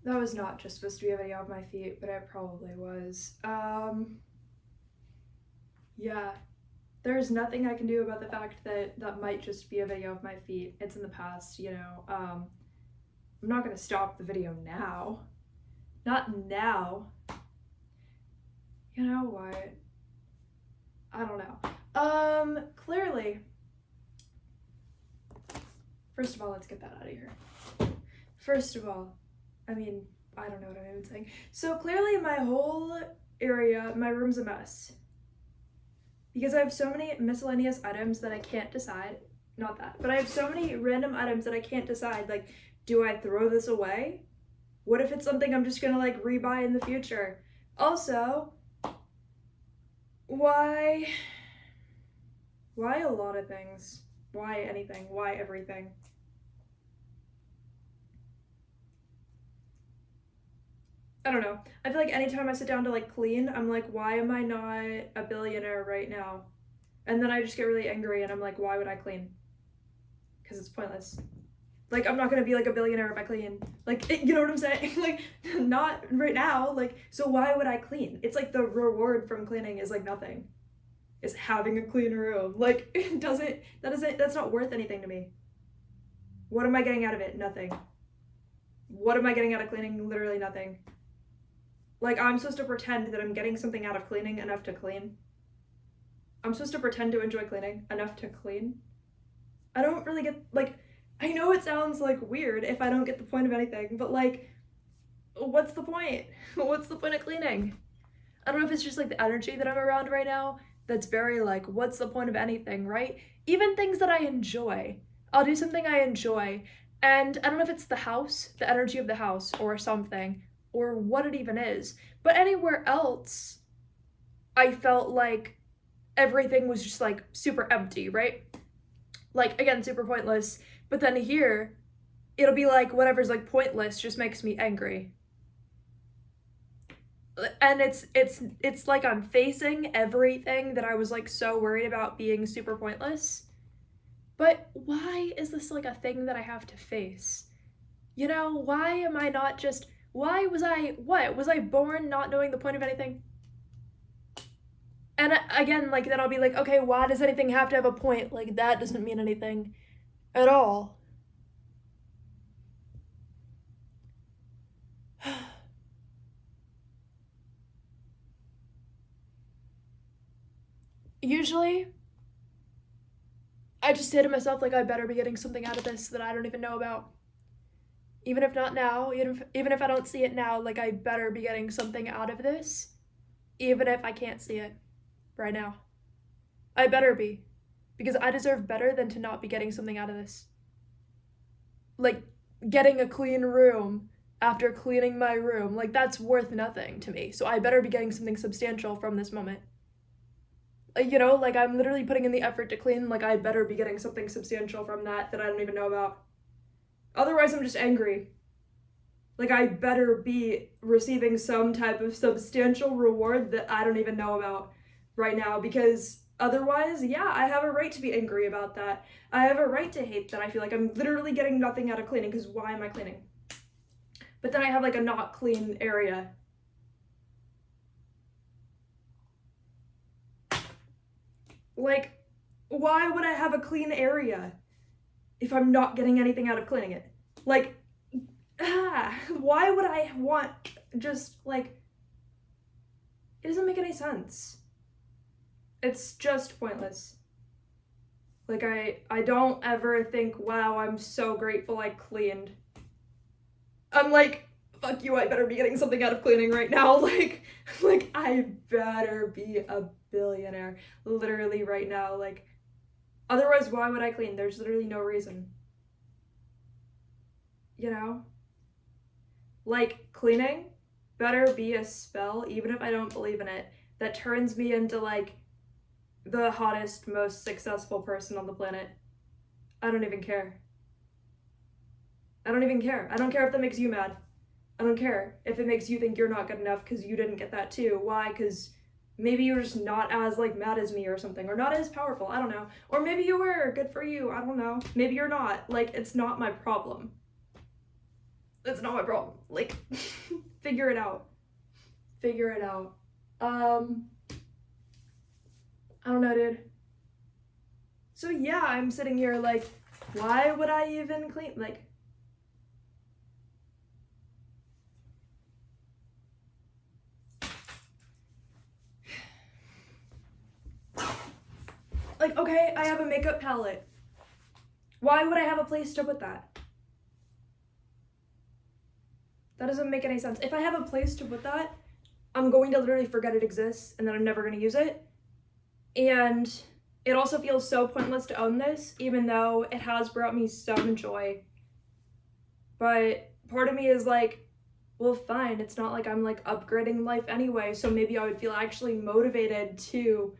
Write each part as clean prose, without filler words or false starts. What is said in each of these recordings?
That was not just supposed to be a video of my feet, but it probably was. Yeah. There's nothing I can do about the fact that that might just be a video of my feet. It's in the past, you know. I'm not gonna stop the video now. Not now. You know what? I don't know. Clearly. First of all, let's get that out of here. First of all, I mean, I don't know what I'm even saying. So clearly my whole area, my room's a mess. Because I have so many miscellaneous items that I can't decide. Not that, but I have so many random items that I can't decide. Like, do I throw this away? What if it's something I'm just gonna like rebuy in the future? Also, why a lot of things? Why anything? Why everything? I don't know. I feel like anytime I sit down to like clean, I'm like, why am I not a billionaire right now? And then I just get really angry and I'm like, why would I clean? Because it's pointless. Like, I'm not gonna be like a billionaire if I clean. Like, you know what I'm saying? Like, not right now. Like, so why would I clean? It's like the reward from cleaning is like nothing. It's having a clean room. Like, that's not worth anything to me. What am I getting out of it? Nothing. What am I getting out of cleaning? Literally nothing. Like, I'm supposed to pretend that I'm getting something out of cleaning enough to clean. I'm supposed to pretend to enjoy cleaning enough to clean. I don't really get, like, I know it sounds, like, weird if I don't get the point of anything, but, like, what's the point? What's the point of cleaning? I don't know if it's just, like, the energy that I'm around right now that's very, like, what's the point of anything, right? Even things that I enjoy. I'll do something I enjoy, and I don't know if it's the house, the energy of the house, or something, or what it even is. But anywhere else, I felt like everything was just like super empty, right? Like, again, super pointless. But then here, it'll be like whatever's like pointless just makes me angry. And it's like I'm facing everything that I was like so worried about being super pointless. But why is this like a thing that I have to face? You know, why am I not just why was I born not knowing the point of anything? And again, like, then I'll be like, okay, why does anything have to have a point? Like, that doesn't mean anything at all. Usually, I just say to myself, like, I better be getting something out of this that I don't even know about. Even if not now, even if I don't see it now, like, I better be getting something out of this, even if I can't see it right now. I better be, because I deserve better than to not be getting something out of this. Like, getting a clean room after cleaning my room, like, that's worth nothing to me. So I better be getting something substantial from this moment. You know, like, I'm literally putting in the effort to clean, like, I better be getting something substantial from that I don't even know about. Otherwise, I'm just angry. Like, I better be receiving some type of substantial reward that I don't even know about right now, because otherwise, yeah, I have a right to be angry about that. I have a right to hate that I feel like I'm literally getting nothing out of cleaning, because why am I cleaning? But then I have like a not clean area. Like, why would I have a clean area if I'm not getting anything out of cleaning it? Like, why would I want just, like, it doesn't make any sense. It's just pointless. Like, I don't ever think, wow, I'm so grateful I cleaned. I'm like, fuck you, I better be getting something out of cleaning right now. Like, I better be a billionaire, literally right now. Like, otherwise, why would I clean? There's literally no reason. You know? Like, cleaning better be a spell, even if I don't believe in it, that turns me into, like, the hottest, most successful person on the planet. I don't even care. I don't even care. I don't care if that makes you mad. I don't care if it makes you think you're not good enough because you didn't get that too. Why? Because maybe you're just not as, like, mad as me or something, or not as powerful. I don't know. Or maybe you were. Good for you. I don't know. Maybe you're not. Like, it's not my problem. That's not my problem. Like, figure it out. Figure it out. I don't know, dude. So yeah, I'm sitting here like, why would I even clean? Like, okay, I have a makeup palette. Why would I have a place to put that? That doesn't make any sense. If I have a place to put that, I'm going to literally forget it exists and then I'm never going to use it. And it also feels so pointless to own this, even though it has brought me some joy. But part of me is like, well, fine, it's not like I'm like upgrading life anyway, so maybe I would feel actually motivated to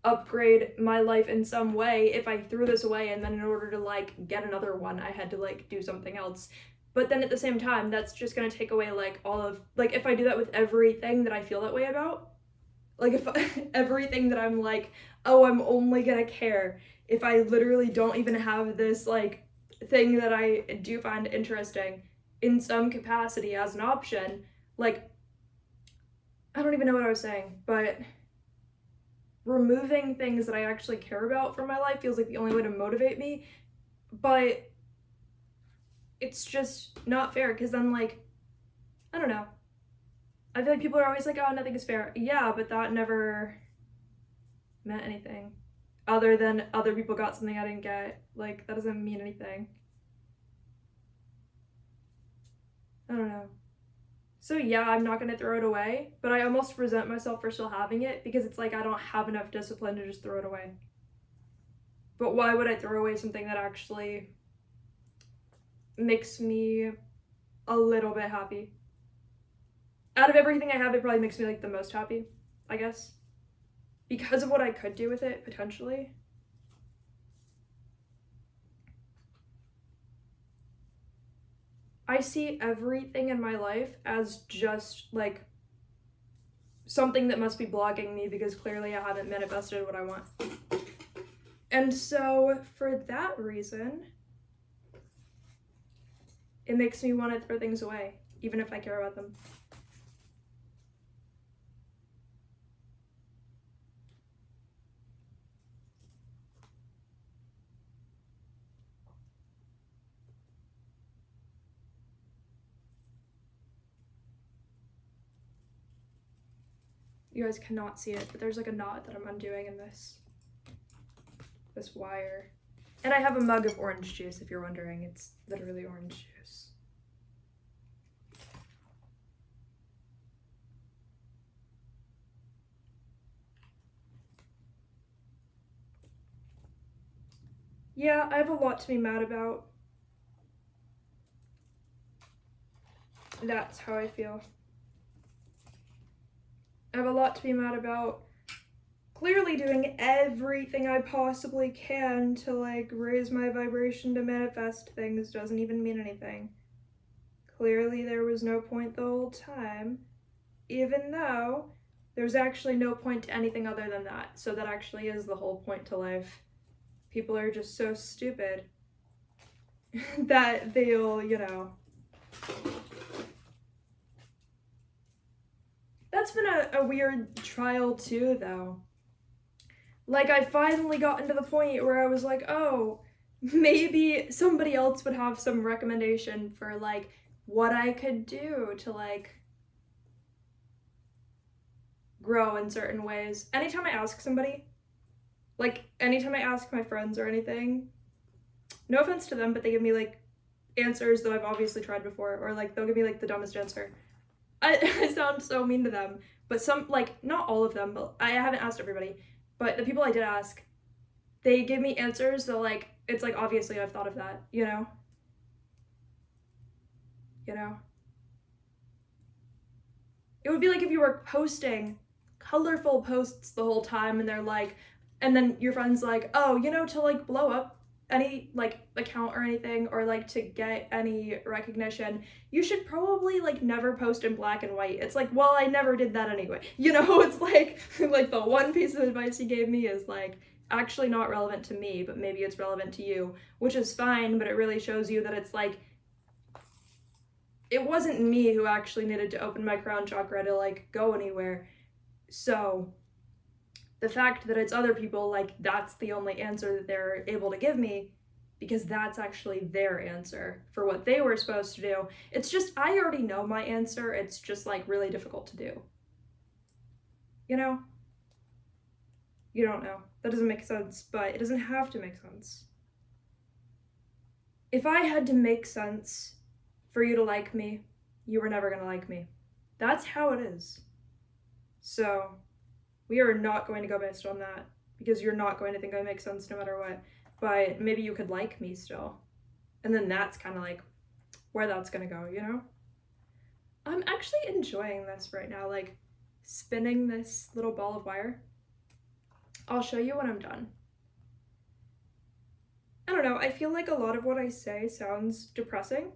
upgrade my life in some way if I threw this away, and then in order to like get another one, I had to like do something else. But then at the same time, that's just gonna take away like all of, like if I do that with everything that I feel that way about, like if everything that I'm like, oh, I'm only gonna care if I literally don't even have this like thing that I do find interesting in some capacity as an option, like, I don't even know what I was saying, but removing things that I actually care about from my life feels like the only way to motivate me, but it's just not fair, because then like, I don't know, I feel like people are always like, oh, nothing is fair. Yeah, but that never meant anything other than other people got something I didn't get. Like, that doesn't mean anything. I don't know. So yeah, I'm not gonna throw it away, but I almost resent myself for still having it, because it's like I don't have enough discipline to just throw it away. But why would I throw away something that actually makes me a little bit happy? Out of everything I have, it probably makes me like the most happy, I guess, because of what I could do with it potentially. I see everything in my life as just like something that must be blocking me, because clearly I haven't manifested what I want. And so for that reason, it makes me want to throw things away, even if I care about them. You guys cannot see it, but there's like a knot that I'm undoing in this wire. And I have a mug of orange juice, if you're wondering. It's literally orange juice. Yeah, I have a lot to be mad about. That's how I feel. I have a lot to be mad about. Clearly doing everything I possibly can to like raise my vibration to manifest things doesn't even mean anything. Clearly there was no point the whole time, even though there's actually no point to anything other than that. So that actually is the whole point to life. People are just so stupid that they'll, you know. That's been a weird trial too, though. Like, I finally gotten to the point where I was like, oh, maybe somebody else would have some recommendation for, like, what I could do to, like, grow in certain ways. Anytime I ask somebody, like, anytime I ask my friends or anything, no offense to them, but they give me, like, answers that I've obviously tried before, or, like, they'll give me, like, the dumbest answer. I sound so mean to them, but some, like, not all of them, but I haven't asked everybody, but the people I did ask, they give me answers that, like, it's like, obviously I've thought of that, you know? You know? It would be like if you were posting colorful posts the whole time, and they're like, and then your friend's like, oh, you know, to, like, blow up any, like, account or anything, or, like, to get any recognition, you should probably, like, never post in black and white. It's like, well, I never did that anyway. You know, it's like, like, the one piece of advice he gave me is, like, actually not relevant to me, but maybe it's relevant to you, which is fine, but it really shows you that it's, like, it wasn't me who actually needed to open my crown chakra to like go anywhere. So the fact that it's other people, like that's the only answer that they're able to give me, because that's actually their answer for what they were supposed to do. It's just, I already know my answer. It's just like really difficult to do. You know? You don't know. That doesn't make sense, but it doesn't have to make sense. If I had to make sense for you to like me, you were never gonna like me. That's how it is. So we are not going to go based on that, because you're not going to think I make sense no matter what. But maybe you could like me still. And then that's kind of like where that's gonna go, you know? I'm actually enjoying this right now, like spinning this little ball of wire. I'll show you when I'm done. I don't know, I feel like a lot of what I say sounds depressing,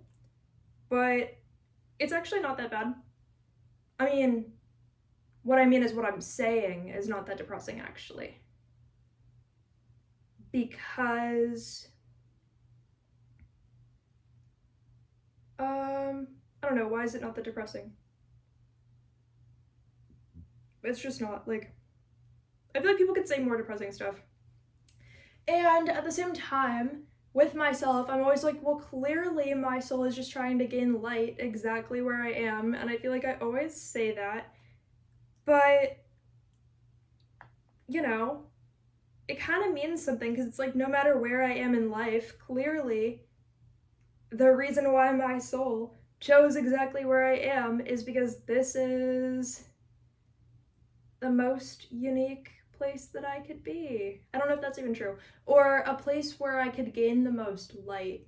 but it's actually not that bad. I mean, what I mean is what I'm saying is not that depressing, actually. Because, I don't know, why is it not that depressing? It's just not, like, I feel like people could say more depressing stuff. And at the same time, with myself, I'm always like, well, clearly my soul is just trying to gain light exactly where I am. And I feel like I always say that. But, you know, it kind of means something, because it's like no matter where I am in life, clearly the reason why my soul chose exactly where I am is because this is the most unique place that I could be. I don't know if that's even true. Or a place where I could gain the most light.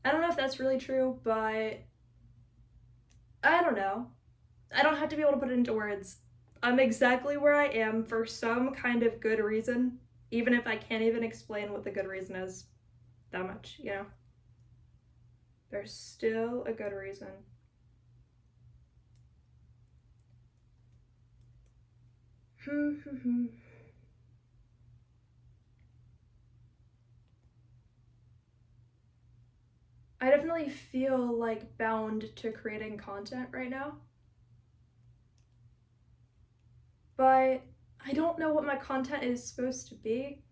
I don't know if that's really true, but I don't know. I don't have to be able to put it into words. I'm exactly where I am for some kind of good reason, even if I can't even explain what the good reason is that much, you know? There's still a good reason. I definitely feel like bound to creating content right now. But I don't know what my content is supposed to be,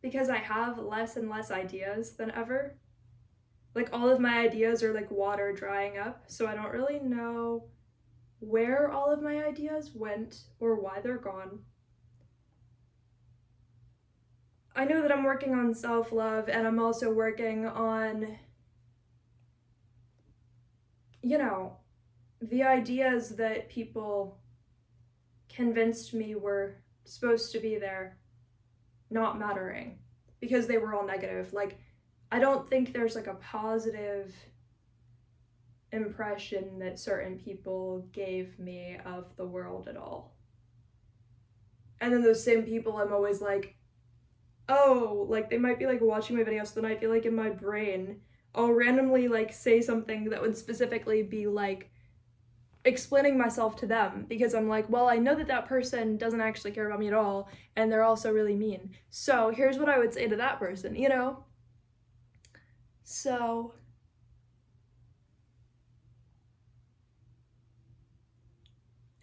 because I have less and less ideas than ever. Like all of my ideas are like water drying up, so I don't really know where all of my ideas went or why they're gone. I know that I'm working on self-love, and I'm also working on, you know, the ideas that people convinced me were supposed to be there not mattering, because they were all negative. Like, I don't think there's like a positive impression that certain people gave me of the world at all. And then those same people, I'm always like, oh, like they might be like watching my videos, so then I feel like in my brain I'll randomly like say something that would specifically be like explaining myself to them, because I'm like, well, I know that that person doesn't actually care about me at all, and they're also really mean. So here's what I would say to that person, you know? So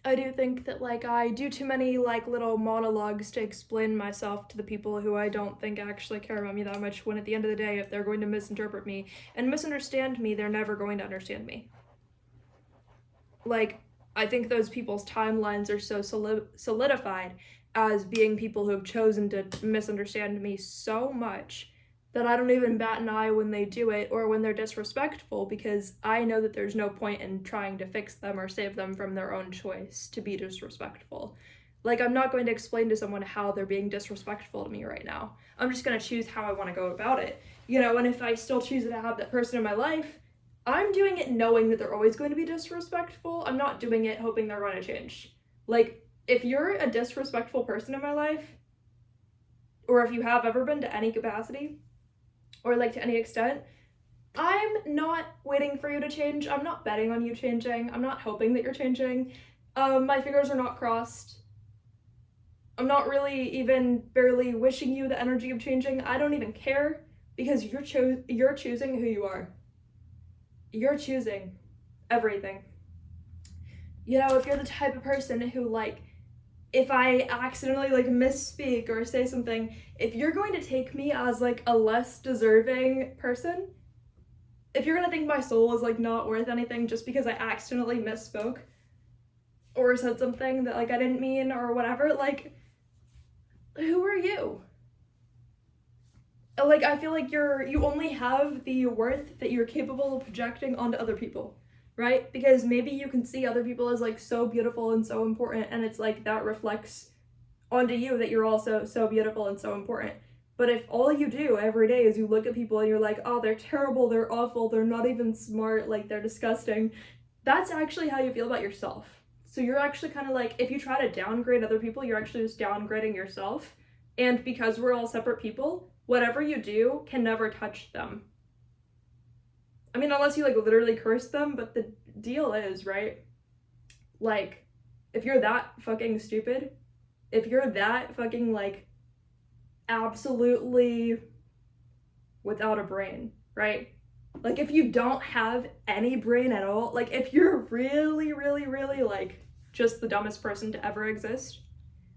I do think that like I do too many like little monologues to explain myself to the people who I don't think actually care about me that much, when at the end of the day, if they're going to misinterpret me and misunderstand me, they're never going to understand me. Like, I think those people's timelines are so solidified as being people who have chosen to misunderstand me so much that I don't even bat an eye when they do it or when they're disrespectful, because I know that there's no point in trying to fix them or save them from their own choice to be disrespectful. Like, I'm not going to explain to someone how they're being disrespectful to me right now. I'm just going to choose how I want to go about it. You know, and if I still choose to have that person in my life, I'm doing it knowing that they're always going to be disrespectful. I'm not doing it hoping they're going to change. Like, if you're a disrespectful person in my life, or if you have ever been to any capacity, or like to any extent, I'm not waiting for you to change. I'm not betting on you changing. I'm not hoping that you're changing. My fingers are not crossed. I'm not really even barely wishing you the energy of changing. I don't even care, because you're choosing who you are. You're choosing. everything. You know, if you're the type of person who, like, if I accidentally, like, misspeak or say something, if you're going to take me as, like, a less deserving person, if you're gonna think my soul is, like, not worth anything just because I accidentally misspoke or said something that, like, I didn't mean or whatever, like, who are you? Like, I feel like you only have the worth that you're capable of projecting onto other people, right? Because maybe you can see other people as, like, so beautiful and so important, and it's like that reflects onto you that you're also so beautiful and so important. But if all you do every day is you look at people and you're like, oh, they're terrible, they're awful, they're not even smart, like, they're disgusting, that's actually how you feel about yourself. So you're actually kind of like, if you try to downgrade other people, you're actually just downgrading yourself. And because we're all separate people, whatever you do can never touch them. I mean, unless you, like, literally curse them, but the deal is, right? Like, if you're that fucking stupid, if you're that fucking, like, absolutely without a brain, right? Like, if you don't have any brain at all, like, if you're really, really, really, like, just the dumbest person to ever exist,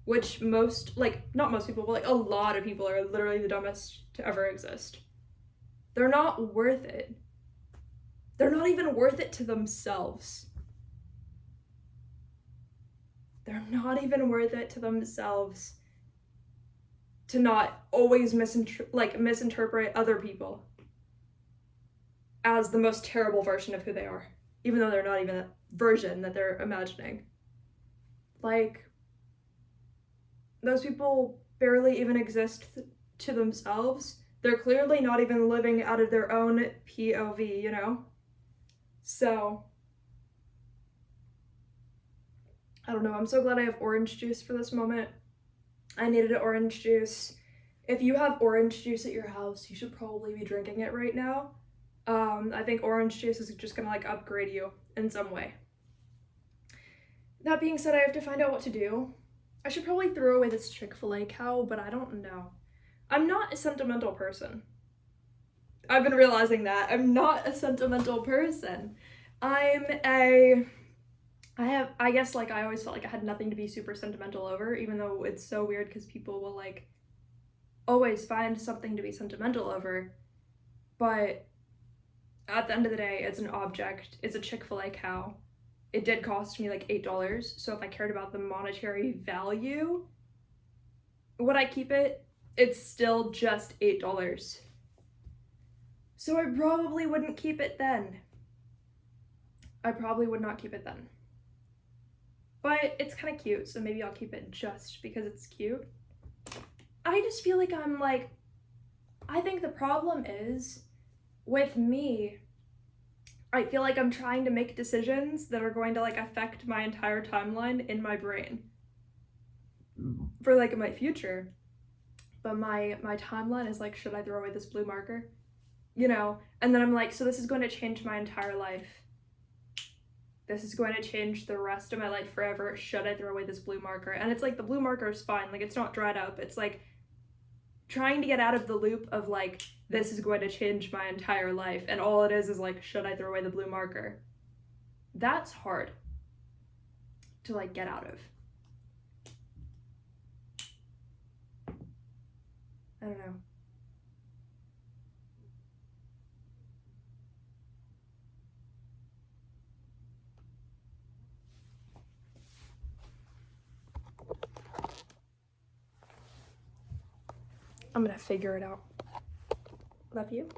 which most, like, not most people, but, like, a lot of people are literally the dumbest to ever exist, they're not worth it. They're not even worth it to themselves. They're not even worth it to themselves to not always misinterpret other people as the most terrible version of who they are, even though they're not even a version that they're imagining. Like, those people barely even exist to themselves. They're clearly not even living out of their own POV, you know? So, I don't know, I'm so glad I have orange juice for this moment. I needed an orange juice. If you have orange juice at your house, you should probably be drinking it right now. I think orange juice is just gonna, like, upgrade you in some way. That being said, I have to find out what to do. I should probably throw away this Chick-fil-A cow, but I don't know. I'm not a sentimental person. I've been realizing that. I'm not a sentimental person. I guess, like, I always felt like I had nothing to be super sentimental over, even though it's so weird because people will, like, always find something to be sentimental over. But at the end of the day, it's an object. It's a Chick-fil-A cow. It did cost me, like, $8, so if I cared about the monetary value, would I keep it? It's still just $8. So I probably wouldn't keep it then. I probably would not keep it then. But it's kind of cute, so maybe I'll keep it just because it's cute. I just feel like I'm, like, I think the problem is, with me, I feel like I'm trying to make decisions that are going to, like, affect my entire timeline in my brain for, like, my future. But my timeline is like, should I throw away this blue marker? You know? And then I'm like, so this is going to change my entire life. This is going to change the rest of my life forever. Should I throw away this blue marker? And it's like, the blue marker is fine. Like, it's not dried up. It's like trying to get out of the loop of, like, this is going to change my entire life. And all it is like, should I throw away the blue marker? That's hard to, like, get out of. I don't know. I'm gonna figure it out. Love you.